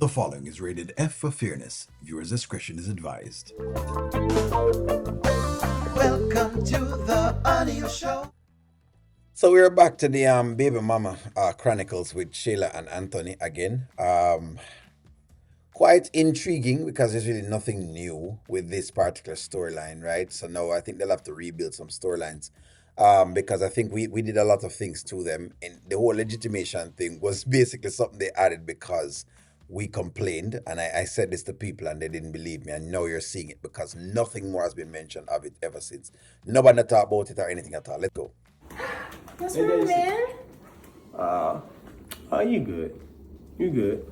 The following is rated F for fairness. Viewers' discretion is advised. Welcome to the audio show. So we're back to the baby mama chronicles with Shayla and Anthony again. Quite intriguing because there's really nothing new with this particular storyline, right? So now I think they'll have to rebuild some storylines. Because I think we did a lot of things to them, and the whole legitimation thing was basically something they added because we complained, and I said this to people and they didn't believe me, and now you're seeing it because nothing more has been mentioned of it ever since. Nobody talked about it or anything at all. Let's go. What's wrong, man? Oh, you good. You good.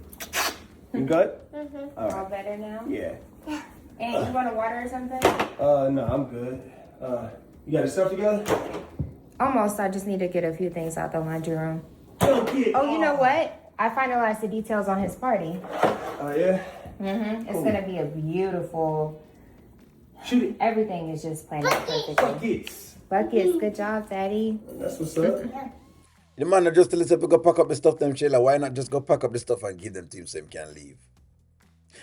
You good? Mm-hmm. All better now? Yeah. And you want a water or something? No, I'm good. You got your stuff together? Almost. I just need to get a few things out the laundry room. Oh, you know what? I finalized the details on his party. Oh, yeah? Mm-hmm. It's going to be a beautiful... Shoot it. Everything is just planned out perfectly. Buckets. Buckets. Good job, Daddy. That's what's up. The man that just tell us if we go pack up the stuff, them Shayla, why not just go pack up the stuff and give them to him so he can leave?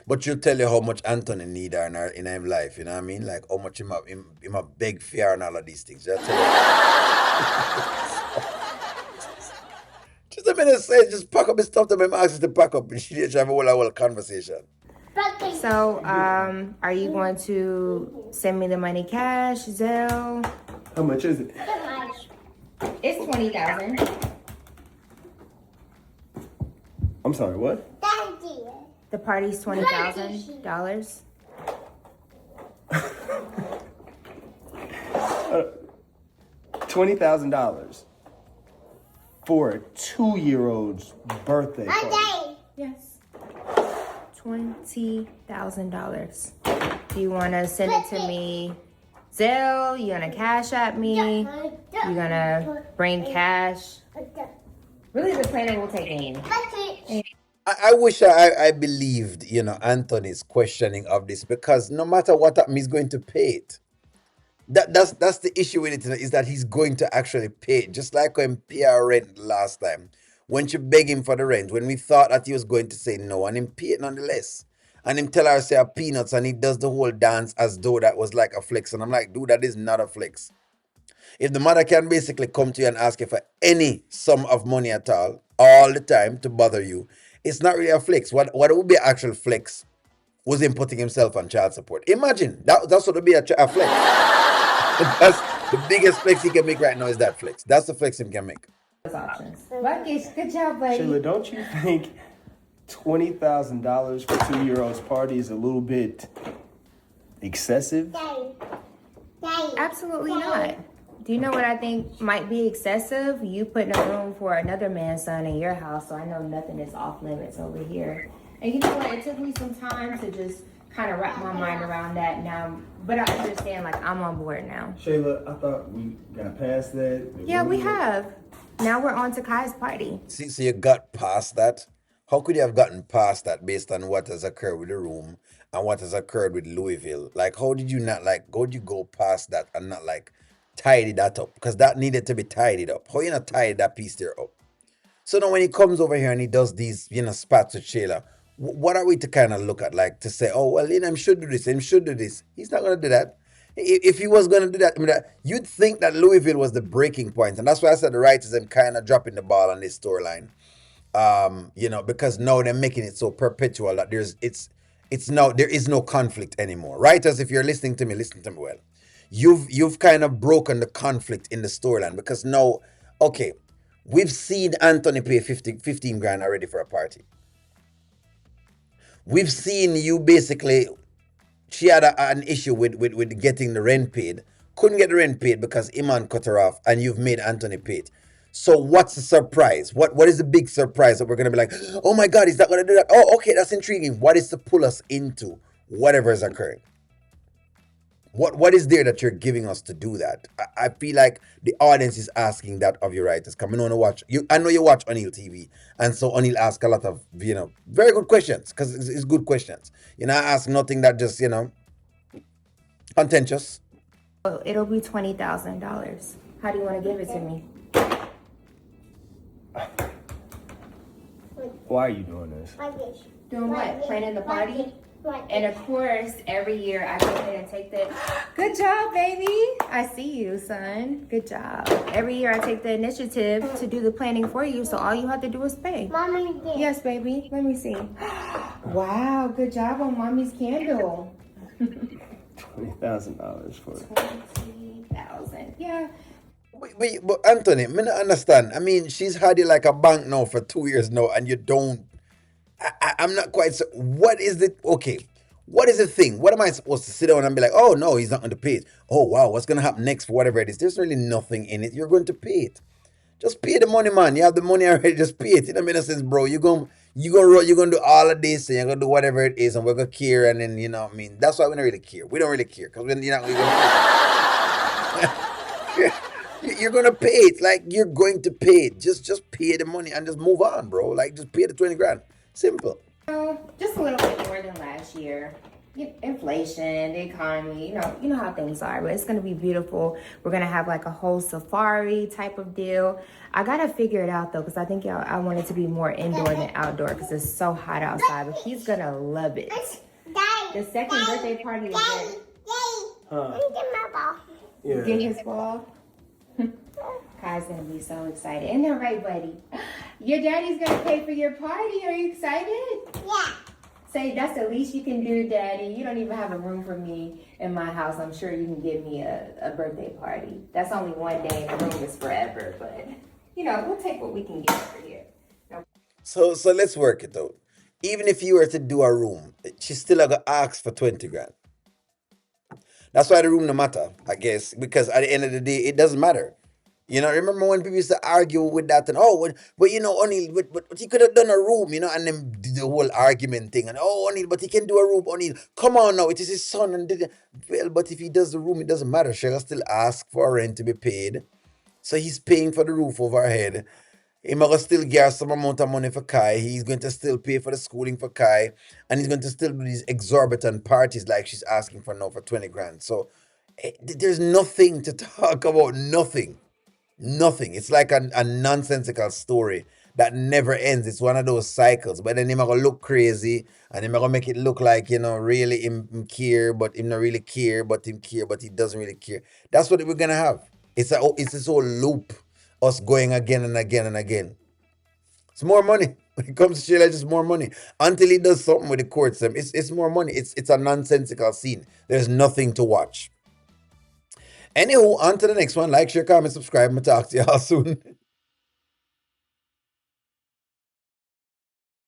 But you tell you how much Anthony need her in his life, you know what I mean? Like how much him a beg fear and all of these things. Just tell you. Just a minute say, just pack up his stuff that him ask us to pack up and she didn't have a whole conversation. So, are you going to send me the money cash, Zelle? How much is it? It's $20,000. I'm sorry, what? The party's $20,000. $20,000 for a 2-year-old's birthday party. Yes. $20,000. Do you want to send it to me, Zelle? You gonna cash at me? You gonna bring cash? Really, the planner will take aim. I wish I believed, Anthony's questioning of this, because no matter what happened, he's going to pay it. That's the issue with it, is that he's going to actually pay it. Just like when pay our rent last time. When she begged him for the rent, when we thought that he was going to say no, and him pay it nonetheless. And him tell her, say, a peanuts, and he does the whole dance as though that was like a flex. And I'm like, dude, that is not a flex. If the mother can basically come to you and ask you for any sum of money at all the time to bother you, it's not really a flex. What would be an actual flex was him putting himself on child support. Imagine, that's what would be a flex. That's the biggest flex he can make right now is that flex. That's the flex he can make. Options. Buckets, good job, buddy. Shayla, don't you think $20,000 for a 2-year-old's party is a little bit excessive? Absolutely not. Do you know what I think might be excessive? You putting a room for another man's son in your house, so I know nothing is off limits over here. And you know what? It took me some time to just kind of wrap my mind around that now, but I understand, like, I'm on board now. Shayla, I thought we got past that. Yeah, we have. Now we're on to Kai's party. See, so you got past that? How could you have gotten past that based on what has occurred with the room and what has occurred with Louisville? Like, how did you go past that and not, like, tidy that up? Because that needed to be tidied up. How you not tidy that piece there up? So now when he comes over here and he does these, spats with Shayla, what are we to kind of look at? Like, to say, oh, well, him should do this, him should do this. He's not going to do that. If he was going to do that, you'd think that Louisville was the breaking point. And that's why I said the writers are kind of dropping the ball on this storyline. Because now they're making it so perpetual that there is no conflict anymore. Writers, if you're listening to me well. You've kind of broken the conflict in the storyline, because now, okay, we've seen Anthony pay 15 grand already for a party. We've seen you basically, she had an issue with getting the rent paid. Couldn't get the rent paid because Iman cut her off, and you've made Anthony pay it. So what's the surprise? What is the big surprise that we're going to be like, oh my God, he's not going to do that? Oh, okay, that's intriguing. What is to pull us into whatever is occurring? What is there that you're giving us to do that? I feel like the audience is asking that of your writers. Come on, watch. I know you watch O'Neill TV, and so O'Neill asks a lot of, very good questions, because it's good questions. I ask nothing that just, contentious. Oh, it'll be $20,000. How do you want to give it to me? Why are you doing this? Doing what? Planning the party? And of course, every year I go ahead and take the, good job, baby. I see you, son. Good job. Every year I take the initiative to do the planning for you, so all you have to do is pay. Mommy did. Yes, baby. Let me see. Wow, good job on mommy's candle. $20,000 for it. 20,000. Yeah. But Anthony, me not understand. I mean, she's had it like a bank now for 2 years now, and you don't. I'm not quite. What is it? Okay, what is the thing? What am I supposed to sit down and be like? Oh no, he's not going to pay it. Oh wow, what's going to happen next for whatever it is? There's really nothing in it. You're going to pay it. Just pay the money, man. You have the money already. Just pay it. It don't make no sense, bro. You're gonna do all of this, and you're gonna do whatever it is, and we're gonna care, and then you know what I mean. That's why we don't really care. We don't really care because you're you're gonna pay it. Like you're going to pay it. Just pay the money and just move on, bro. Like just pay the 20 grand. Simple. Just a little bit more than last year. Inflation, the economy, you know how things are, but it's gonna be beautiful. We're gonna have like a whole safari type of deal. I gotta figure it out though, because I think I want it to be more indoor than outdoor because it's so hot outside, but he's gonna love it. The second birthday party is there. Yeah. Get his ball. Kai's gonna be so excited. Isn't that right, buddy? Your daddy's gonna pay for your party. Are you excited? Yeah. Say, that's the least you can do, Daddy. You don't even have a room for me in my house. I'm sure you can give me a birthday party. That's only one day, and the room is forever. But, we'll take what we can get for you. So let's work it out. Even if you were to do a room, she's still gonna ask for 20 grand. That's why the room no matter, I guess, because at the end of the day, it doesn't matter. Remember when people used to argue with that and but O'Neal, but he could have done a room, and then the whole argument thing and O'Neal, but he can do a room, O'Neal. Come on now, it is his son well, but if he does the room, it doesn't matter. Shayla still ask for rent to be paid, so he's paying for the roof over her head. He might still get some amount of money for Kai. He's going to still pay for the schooling for Kai, and he's going to still do these exorbitant parties like she's asking for now for 20 grand. So there's nothing to talk about. Nothing. It's like a nonsensical story that never ends. It's one of those cycles. But then him gonna look crazy and him gonna make it look like, really him care, but him not really care, but him care, but he doesn't really care. That's what we're gonna have. It's this whole loop, us going again and again and again. It's more money. When it comes to Shayla, it's just more money. Until he does something with the courts, it's more money. It's a nonsensical scene. There's nothing to watch. Anywho, on to the next one. Like, share, comment, subscribe, and talk to y'all soon.